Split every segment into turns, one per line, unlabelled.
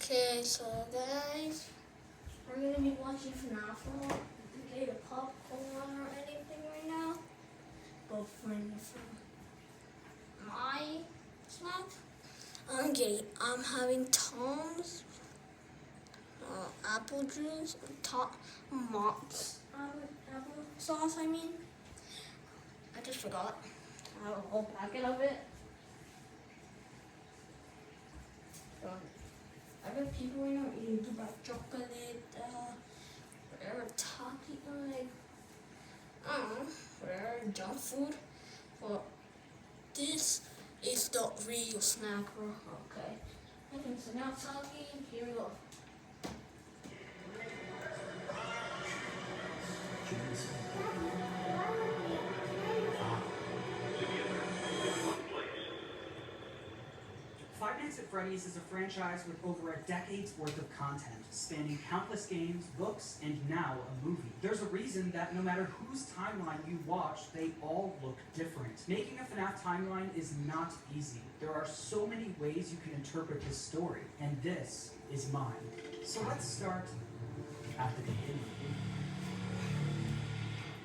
Okay, so guys, we're gonna be watching FNAF. I don't get a popcorn or anything right now. But from my snack, I'm having Tom's apple juice, Mott's apple sauce. I just forgot. I have a whole packet of it. Other people right now eating dark chocolate, whatever talking like, I don't know, whatever junk food. But this is the real snack. Okay. Okay, so now talking. Here we go.
Five Nights at Freddy's is a franchise with over a decade's worth of content, spanning countless games, books, and now a movie. There's a reason that no matter whose timeline you watch, they all look different. Making a FNAF timeline is not easy. There are so many ways you can interpret this story, and this is mine. So let's start at the beginning.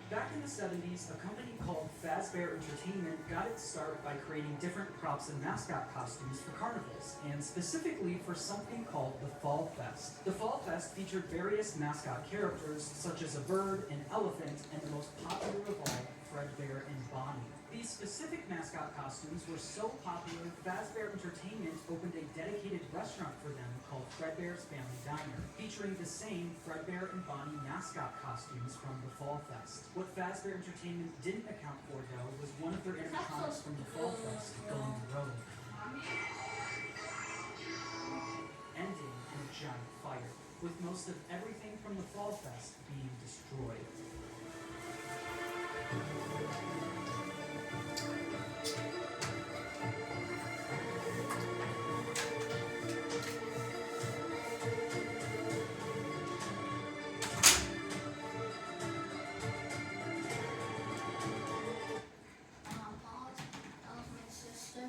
Back in the 70s, a company called Fazbear Entertainment got its start by creating different props and mascot costumes for carnivals, and specifically for something called the Fall Fest. The Fall Fest featured various mascot characters, such as a bird, an elephant, and the most popular of all, Fredbear and Bonnie. These specific mascot costumes were so popular, Fazbear Entertainment opened a dedicated restaurant for them called Fredbear's Family Diner, featuring the same Fredbear and Bonnie mascot costumes from the Fall Fest. What Fazbear Entertainment didn't account for, though, was one of their animatronics from the Fall Fest going rogue, ending in a giant fire, with most of everything from the Fall Fest being destroyed.
That was my sister.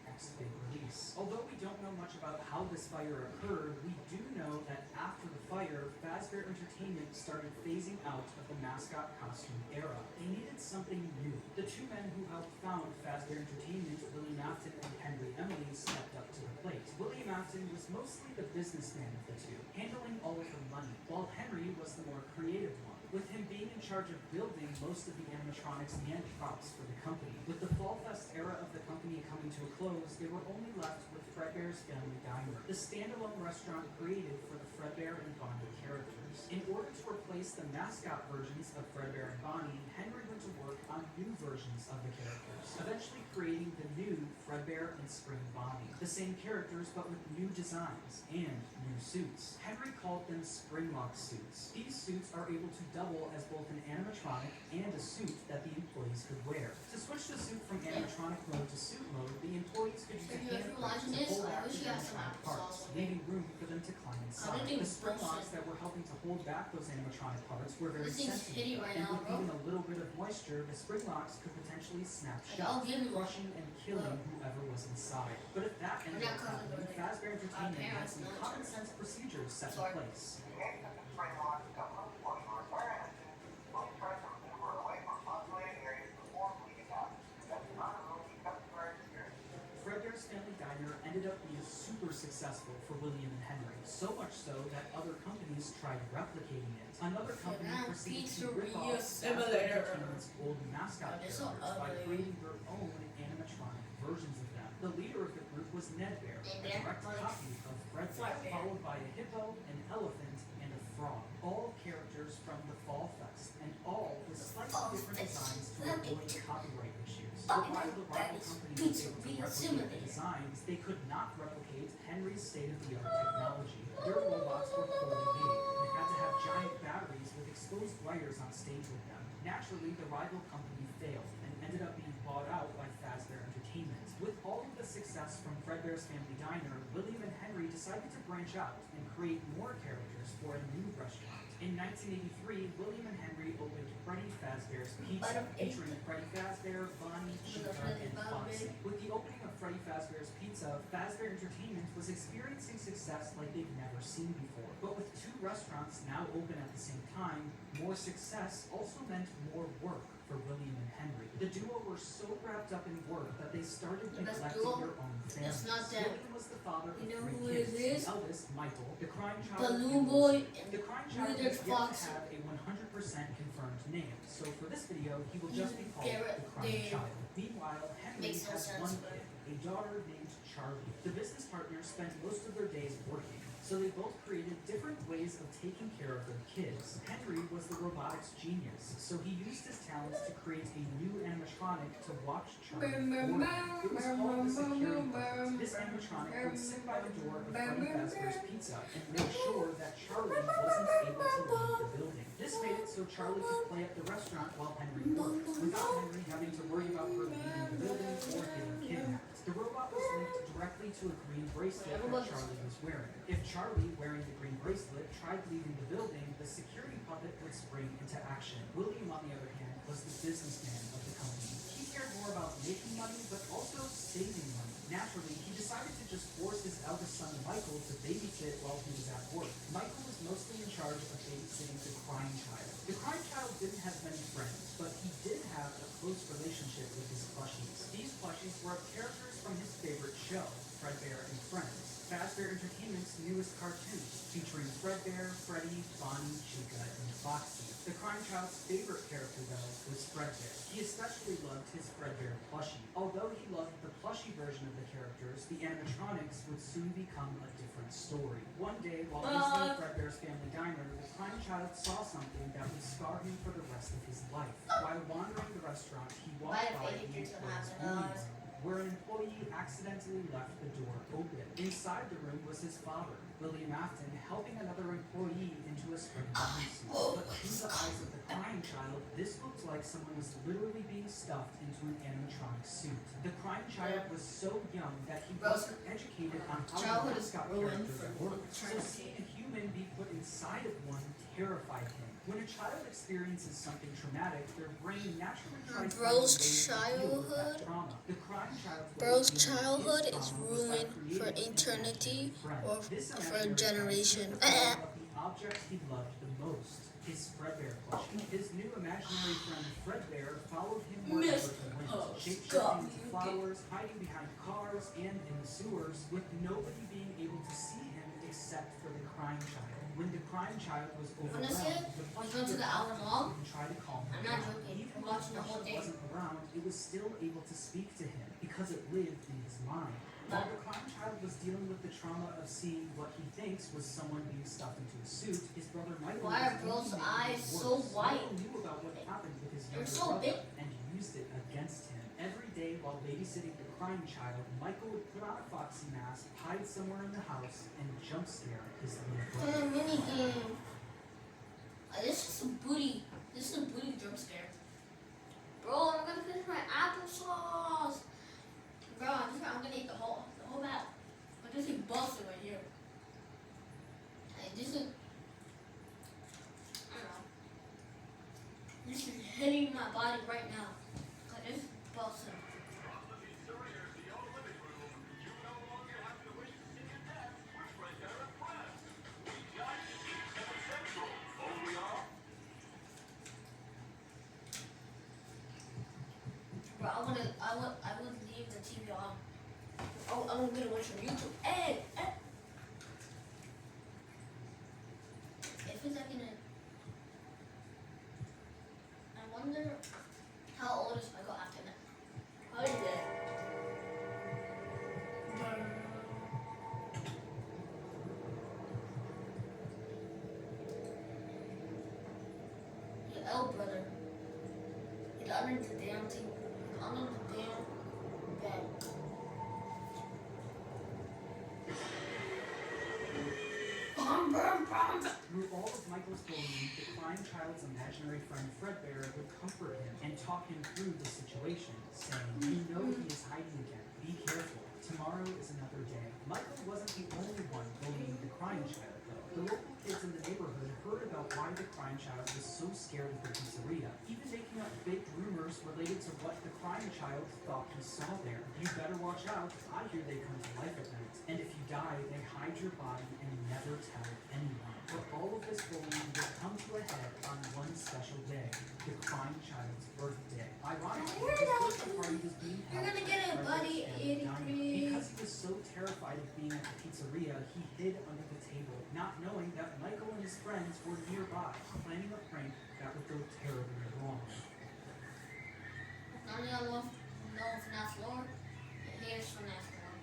Next big release. Although we don't know much about how this fire occurred, we do know that after the fire, Fazbear Entertainment started phasing out of the mascot costume era. They needed something new. The two men who helped found Fazbear Entertainment, William Afton and Henry Emily, stepped up to the plate. William Afton was mostly the businessman of the two, handling all of the money, while Henry was the more creative one, with him being in charge of building most of the animatronics and props for the company. With the Fall Fest era of the company coming to a close, they were only left with Fredbear's Family Diner, the standalone restaurant created for the Fredbear and Bonnie characters. In order to replace the mascot versions of Fredbear and Bonnie, Henry went to work on new versions of the characters, eventually creating the new Fredbear and Spring Bonnie. The same characters, but with new designs and new suits. Henry called them Springlock suits. These suits are able to double as both an animatronic and a suit that the employees could wear. To switch the suit from animatronic mode to suit mode, the employees could use a hand grip to pull back the animatronic parts, leaving room for them to climb inside. The Springlocks that were helping to hold back those animatronic parts were very sensitive, and with even a little bit of moisture, the Springlocks could potentially snap shut, crushing and killing whoever was inside. But if that ended up happening, Fazbear Entertainment had some common sense procedures set in place. Fredbear's Family Diner ended up being super successful for William and Henry, so much so that other companies tried replicating it. Another company proceeded to rip off Fazbear Entertainment's old mascot characters by creating their own animatronic versions of them. The leader of the group was Ned Bear, a direct copy of Fredbear, followed by a hippo, an elephant, and a frog. All characters from the Fall Fest, and all with slightly different designs to avoid copyright issues. But while the rival company was able to replicate the designs, they could not replicate Henry's state-of-the-art technology. Their robots were poorly made, and had to have giant batteries with exposed wires on stage with them. Naturally, the rival company failed, and ended up being bought out by Fazbear Entertainment. With all of the success from Fredbear's Family Diner, William and Henry decided to branch out and create more characters for a new restaurant. In 1983, William and Henry opened Freddy Fazbear's Pizza, featuring Freddy Fazbear, Bonnie, Chica, and Foxy. With the opening of Freddy Fazbear's Pizza, Fazbear Entertainment was experiencing success like they'd never seen before. But with two restaurants now open at the same time, more success also meant more work for William and Henry. The duo were so wrapped up in work that they started neglecting their own families.
That's not them.
William was the father of
You know
three
who
kids.
it is?
The eldest, Michael, the crying child,
Balloon
and
Boy,
Lucy.
and
The crying child
Wizard
has yet to
Fox.
have a 100% confirmed name, so for this video, he will just be called
Garrett
the crying
Dave.
child. Meanwhile, Henry
Makes no
has
sense,
one
but-
kid, a daughter named Charlie. The business partners spent most of their days working, so they both created different ways of taking care of their kids. Henry was the robotics genius, so he used his talents to create a new animatronic to watch Charlie board. It was called the security button. This animatronic would sit by the door of Freddy Fazbear's Pizza and make sure that Charlie wasn't able to leave the building. This made it so Charlie could play at the restaurant while Henry worked, without Henry having to worry about her leaving the building or getting kidnapped. The robot was linked directly to a green bracelet that Charlie was wearing. If Charlie, wearing the green bracelet, tried leaving the building, the security puppet would spring into action. William, on the other hand, was the businessman of the company. He cared more about making money, but also saving money. Naturally, he decided to just force his eldest son, Michael, to babysit while he was at work. Michael was mostly in charge of babysitting the crying child. The crying child didn't have many friends, but he did have a close relationship with his plushies. These plushies were characters from his favorite show, Fredbear and Friends, Fazbear Entertainment's newest cartoon, featuring Fredbear, Freddy, Bonnie, Chica, and Foxy. The crying child's favorite character, though, was Fredbear. He especially loved his Fredbear plushie. Although he loved the plushie version of the characters, the animatronics would soon become a different story. One day, while visiting Fredbear's family diner, the crying child saw something that would scar him for the rest of his life. While wandering the restaurant, he walked by the employee's only room, where an employee accidentally left the door open. Inside the room was his father, William Afton, helping another employee into a spring cleaning suit. But through the eyes of the crying child, this looked like someone was literally being stuffed into an animatronic suit. The crying child was so young that he wasn't educated on how
Childhood is
mascot
ruined
characters
for
work. So
eternity.
seeing a human be put inside of one terrified him. When a child experiences something traumatic, their brain naturally tries to
Bro's
find a way to deal with that
childhood-
trauma. The crying child's way
Bro's
of dealing with his
childhood is
trauma was by
ruined for
creating an
eternity
imaginary friend.
or
This
for a
imaginary friend
generation.
took the form of the object he loved the most, his Fredbear plushie. His new imaginary friend Fredbear followed him wherever he went, shape-shifting into flowers, hiding behind cars and in the sewers, with nobody being able to see him except for the crying child. When the crying child was overwhelmed,
Honestly,
the
it's
plushie
going to
would
the hour long.
and try to calm him
I'm not
down.
joking.
Even
I'm
when
watching the whole
plushie
thing.
wasn't around, it was still able to speak to him because it lived in his mind. While the crying child was dealing with the trauma of seeing what he thinks was someone being stuffed into a suit, his brother Michael
Why are
was
Bro's
making it
eyes
even
so
worse.
white?
Michael knew about what happened with his
They're
younger
so
brother
big.
and used it against him. Every day while babysitting the crying child, Michael would put on a foxy mask, hide somewhere in the house, and jump scare his little brother.
Mini game. This is a booty. This is a booty jump scare. Bro, I'm gonna finish my applesauce. Bro, I'm gonna eat the whole bag. But this is busted right here. Like, this is, I don't know. This is hitting my body right now. Like, this is busted. Bro, I would leave the TV on. Oh, I'm gonna watch on YouTube. Hey, hey. If it's like in a, I wonder how old is Michael after that? How is it? Your L brother. He's under the damn thing. He's under the damn bed.
Through all of Michael's bullying, the crying child's imaginary friend Fredbear would comfort him and talk him through the situation, saying, "You know he is hiding again. Be careful. Tomorrow is another day." Michael wasn't the only one bullying the crying child, though. The local kids in the neighborhood heard about why the crime child was so scared of the pizzeria, even making up fake rumors related to what the crime child thought he saw there. You better watch out, I hear they come to life at night. And if you die, they hide your body and never tell anyone. But all of this bullying will come to a head on one special day, the crime child's birthday. Ironically, his birthday party was being held
You're gonna get it,
at
buddy.
Frederick's family diner. Because he was so terrified of being at the pizzeria, he hid under the table, not knowing that Michael and his friends were nearby, planning a prank that would go terribly wrong.
Now you know FNAF lore. Here's FNAF lore.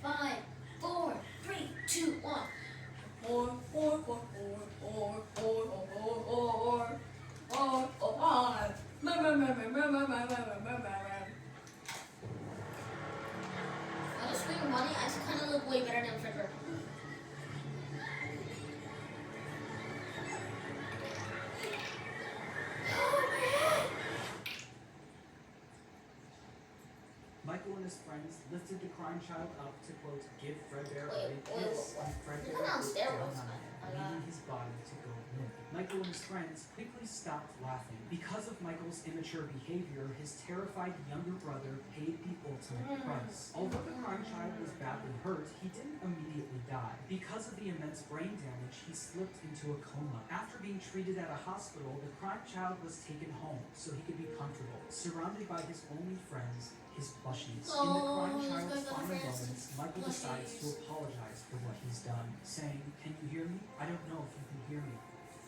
Five, four, three, two, one. Four, four, four, four, four, four, four, four, four, five. On the screen, Money I kind of look way better than Frederick.
Michael and his friends lifted the crime child up to, quote, give Fredbear a big
Wait,
kiss, and Fredbear
Isn't that on
looked down
steroids?
on him, leaving his body to go limp. Michael and his friends quickly stopped laughing. Because of Michael's immature behavior, his terrified younger brother paid the ultimate price. Although the crime child was badly hurt, he didn't immediately die. Because of the immense brain damage, he slipped into a coma. After being treated at a hospital, the crime child was taken home so he could be comfortable, surrounded by his only friends, his plushies. In the crime child's final moments, Michael decides to apologize for what he's done, saying, "Can you hear me? I don't know if you can hear me.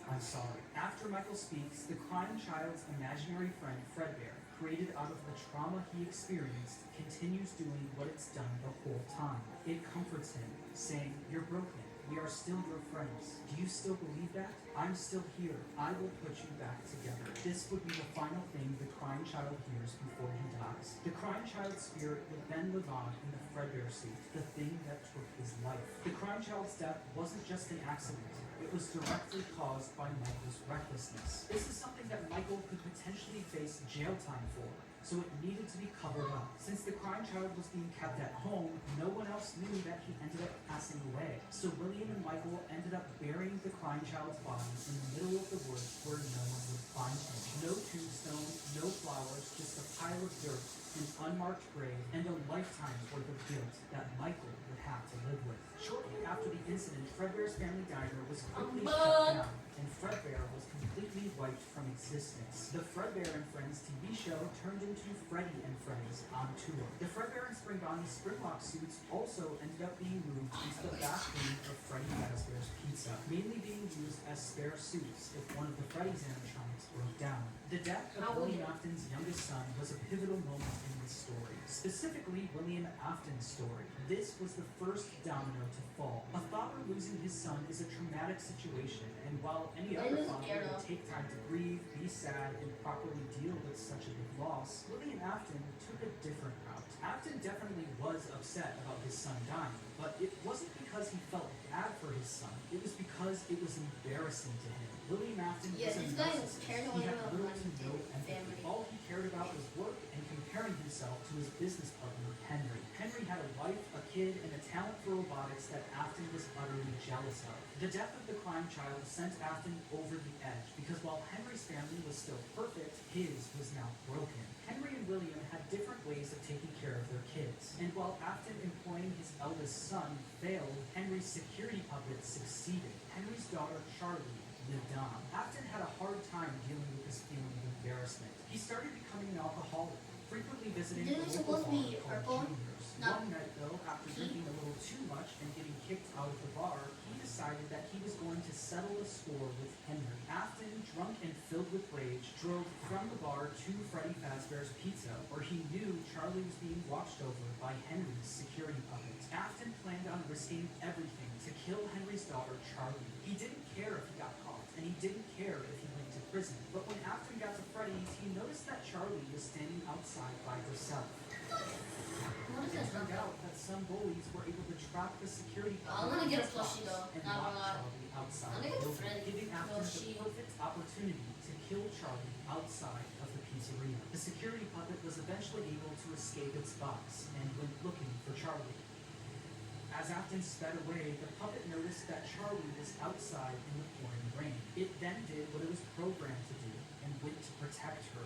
I'm sorry." After Michael speaks, the crime child's imaginary friend, Fredbear, created out of the trauma he experienced, continues doing what it's done the whole time. It comforts him, saying, "You're broken. We are still your friends. Do you still believe that? I'm still here. I will put you back together." This would be the final thing the crime child hears before he dies. The crime child's spirit would then live on in the Fredbear suit, the thing that took his life. The crime child's death wasn't just an accident. It was directly caused by Michael's recklessness. This is something that Michael could potentially face jail time for, so it needed to be covered up. Since the crime child was being kept at home, no one else knew that he ended up passing away. So William and Michael ended up burying the crime child's body in the middle of the woods where no one would find him. No tombstone, no flowers, just a pile of dirt, an unmarked grave, and a lifetime's worth of guilt that Michael would have to live with. Shortly after the incident, Fredbear's family diner was quickly shut down, and Fredbear was completely wiped from existence. The Fredbear and Friends TV show turned into Freddy and Friends on tour. The Fredbear and Spring Bonnie Springlock suits also ended up being moved into the back room of Freddy Fazbear's Pizza, mainly being used as spare suits if one of the Freddy's animatronics broke down. The death of William Afton's youngest son was a pivotal moment in this story, specifically William Afton's story. This was the first domino to fall. A father losing his son is a traumatic situation, and while any other father would take time to grieve, be sad, and properly deal with such a big loss, William Afton took a different route. Afton definitely was upset about his son dying, but it wasn't because he felt bad for his son, it was because it was embarrassing to him. William Afton was a narcissist. He had little to no empathy. All he cared about was work and comparing himself to his business partner, Henry. Henry had a wife, a kid, and a talent for robotics that Afton was utterly jealous of. The death of the crime child sent Afton over the edge because while Henry's family was still perfect, his was now broken. Henry and William had different ways of taking care of their kids, and while Afton employing his eldest son failed, Henry's security puppet succeeded. Henry's daughter, Charlie, lived on. Afton had a hard time dealing with this feeling of embarrassment. He started becoming an alcoholic, frequently visiting a local bar called Junior's. One night, though, after drinking a little too much and getting kicked out of the bar, he decided that he was going to settle a score with Henry. Afton, drunk and filled with rage, drove from the bar to Freddy Fazbear's Pizza, where he knew Charlie was being watched over by Henry's security puppet. Afton planned on risking everything to kill Henry's daughter, Charlie. He didn't care if he got caught, and he didn't care if he went to prison. But when Afton got to Freddy's, he noticed that Charlie was standing outside by herself.
What is
It
that?
turned out that some bullies were able to trap the security
I wanna get a
in box
plushie though,
and
not
lock
gonna lie.
Charlie outside
I'm
the
gonna get a
building,
Freddy
giving Afton
plushie.
the perfect opportunity to kill Charlie outside of the pizzeria. The security puppet was eventually able to escape its box and went looking for Charlie. As Afton sped away, the puppet noticed that Charlie was outside in the pouring rain. It then did what it was programmed to do and went to protect her.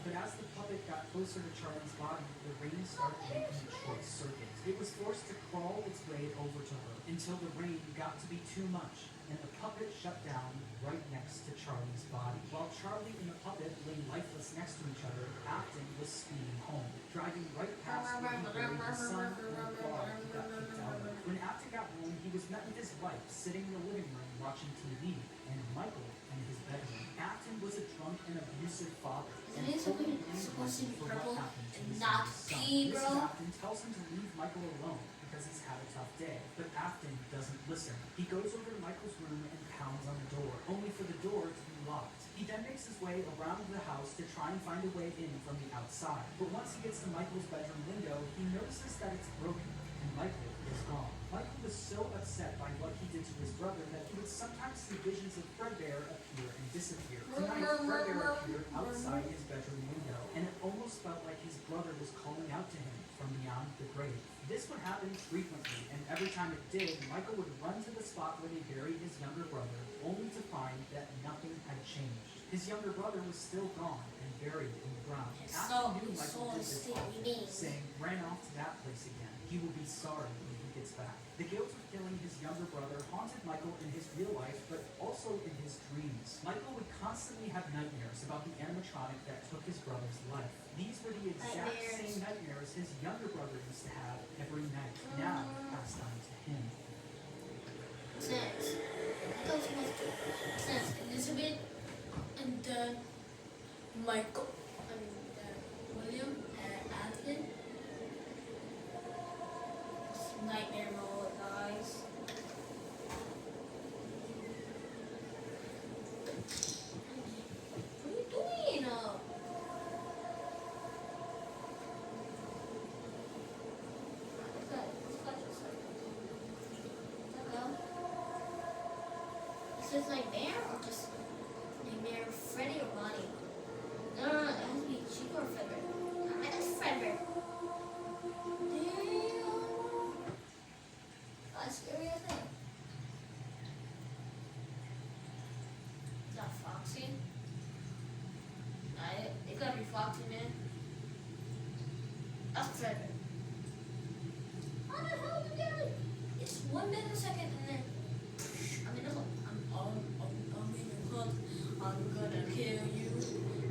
But as the puppet got closer to Charlie's body, the rain started making a short circuit. It was forced to crawl its way over to her until the rain got to be too much, and the puppet shut down right next to Charlie's body. While Charlie and the puppet lay lifeless next to each other, Afton was speeding home, driving right past where he buried his son and the dog he got kicked out of. When Afton got home, he was met with his wife sitting in the living room watching TV, and Michael in his bedroom. Afton was a drunk and abusive father.
Isn't it something supposed to be purple and not pea,
Mrs.
bro?
Afton tells him to leave Michael alone because he's had a tough day, but Afton doesn't listen. He goes over to Michael's room and pounds on the door, only for the door to be locked. He then makes his way around the house to try and find a way in from the outside. But once he gets to Michael's bedroom window, he notices that it's broken, and Michael is gone. Michael was so upset by what he did to his brother that he would sometimes see visions of Fredbear appear and disappear. Tonight, Fredbear appeared outside his bedroom window, and it almost felt like his brother was calling out to him from beyond the grave. This would happen frequently, and every time it did, Michael would run to the spot where they buried his younger brother, only to find that nothing had changed. His younger brother was still gone and buried in the ground. Afton knew Michael did this often, saying, ran off to that place again. He will be sorry when he gets back. The guilt of killing his younger brother haunted Michael in his real life, but also in his dreams. Michael would constantly have nightmares about the animatronic that took his brother's life. These were the exact same nightmares his younger brother used to have every night, now passed on to him.
Next. I thought it was next Elizabeth, and then Michael, and then William, and Anthony. Nightmare mode, guys. What are you doing? Is this Nightmare or just Nightmare Freddy or Bonnie? No, it has to be Chico or Fredbear. I guess Fredbear. Damn. That's scary as hell. Is that Foxy? It gotta be Foxy, man. That's Fredbear. How the hell did you get it? It's 1 millisecond and then I'm in a hook. I'm in a hook. I'm gonna kill you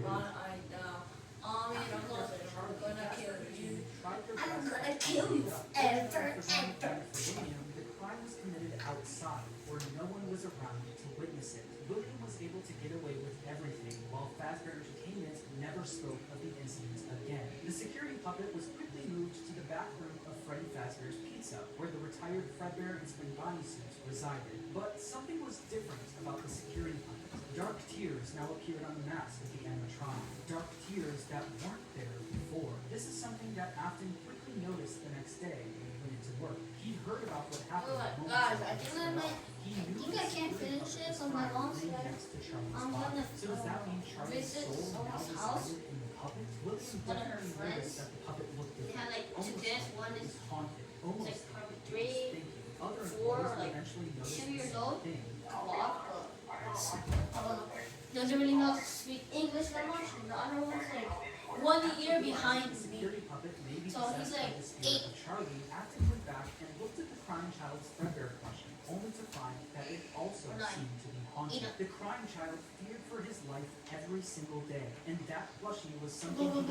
right now. I'm in a hook. I'm gonna kill you. I'm gonna kill you ever.
The crime was committed outside, where no one was around to witness it. William was able to get away with everything, while Fazbear Entertainment never spoke of the incident again. The security puppet was quickly moved to the back room of Freddy Fazbear's Pizza, where the retired Fredbear and Spring Bonnie suits resided. But something was different about the security puppet. Dark tears now appeared on the mask of the animatronic. Dark tears that weren't there before. This is something that Afton quickly noticed the next day when he went into work. He'd heard about what happened.
Guys, I think I might.
He
I
knew
think I can't finish it on my long side.
next to Charlie's
I'm
body.
gonna
So does that mean Charlie's
visit
soul now
someone's house.
resided in the puppet? William
One of her
definitely
friends.
noticed that the puppet looked
They
different.
had like two
Almost
kids.
like
One
it
is
was haunted. Almost
like probably
like it was
3,
thinking. Other
4,
employees
like
eventually noticed
2
the
years
same
old.
thing.
A lot, but I don't know. Doesn't really know how to speak English that much. And the other one's like 1 year behind
The
me.
security puppet may be
So he's
possessed by
like
the spirit
8.
of Charlie. Afton went back and looked at the crime child's Fredbear plushie, only to find that it also
Or 9.
seemed to be haunted.
8.
The crime child feared for his life every single day, and that plushie was something he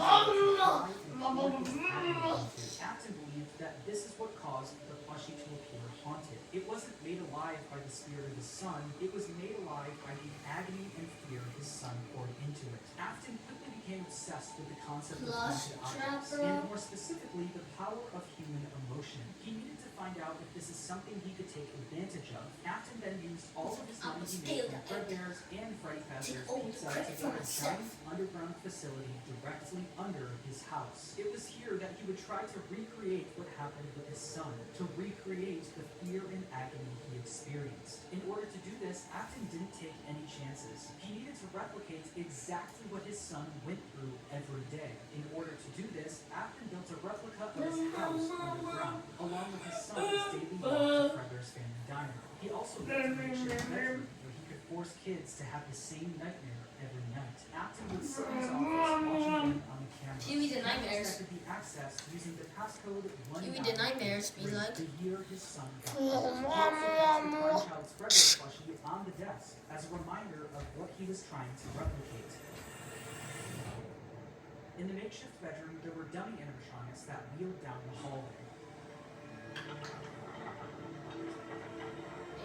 Afton believed that this is what caused the plushie to appear haunted. It wasn't made alive by the spirit of his son, it was made alive by the agony and fear his son poured into it. Afton quickly became became obsessed with the concept of
Plus
haunted objects,
trapper.
and more specifically, the power of human emotion. He needed to find out if this is something he could take advantage of. Afton then used all of his money he made from Fredbear's and Freddy Fazbear's Pizza to build a giant underground facility directly under his house. It was here that he would try to recreate what happened with his son, to recreate the fear and agony he experienced. In order to do this, Afton didn't take any chances. He needed to replicate exactly what his son went through every day. In order to do this, Afton built a replica of his house underground, along with his son's daily walk to Fredbear's Family Diner. He also built a makeshift bedroom where he could force kids to have the same nightmare every night. Afton would sit in his office watching them on the camera.
Huey the Nightmares.
That could be accessed using the passcode 19.
Huey the Nightmares be like.
The year his son got killed. He also has the Grandchild's Fredbear plushie on the desk as a reminder of what he was trying to replicate. In the makeshift bedroom, there were dummy animatronics that wheeled down the hallway.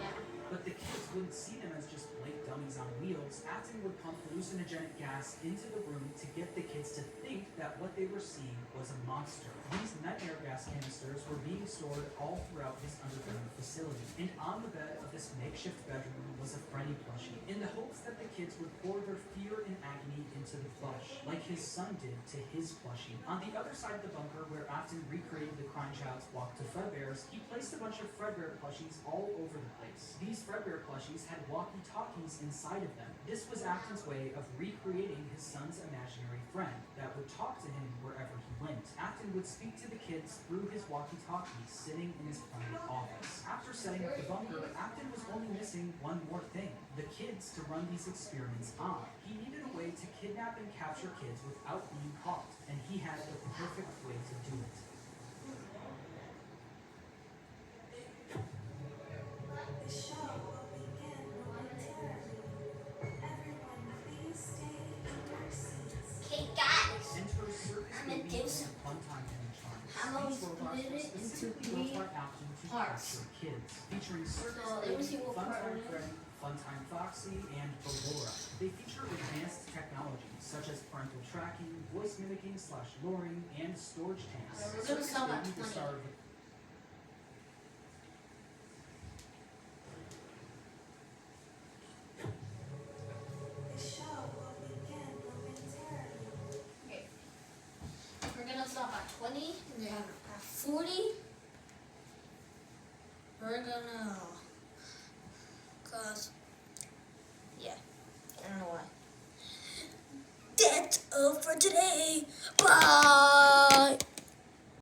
Yeah.
But the kids wouldn't see them as just blank dummies on wheels. Afton would pump hallucinogenic gas into the room to get the kids to think that what they were seeing was a monster. These nightmare gas canisters were being stored all throughout his underground facility. And on the bed of this makeshift bedroom was a Freddy plushie, in the hopes that the kids would pour their fear and agony into the plush, like his son did to his plushie. On the other side of the bunker, where Afton recreated the crime child's walk to Fredbear's, he placed a bunch of Fredbear plushies all over the place. These Fredbear plushies had walkie-talkies inside of them. This was Afton's way of recreating his son's imaginary friend that would talk to him wherever he went. Afton would speak to the kids through his walkie-talkie sitting in his private office. After setting up the bunker, Afton was only missing one more thing: the kids to run these experiments on. He needed a way to kidnap and capture kids without being caught, and he had the perfect way to do it.
The show will begin momentarily. Everyone, please stay in your seats.
Okay, guys.
Enter Circus
I'm gonna
Baby
do
and Funtime animatronics.
I'm gonna
These robots
split
were
it into
specifically built
3
by Afton to
parts.
capture kids, featuring Circus
So, let me see
Baby,
what part
Funtime
it is.
Freddy, Funtime Foxy, and Ballora. They feature advanced technologies such as parental tracking, voice mimicking / luring, and storage tanks.
We're gonna
Circus
sell about
Baby, the
20.
star of the
The show will begin momentarily.
Okay. We're gonna stop at 20, and then at 40, we're gonna, cause, yeah, I don't know why. That's all for today. Bye.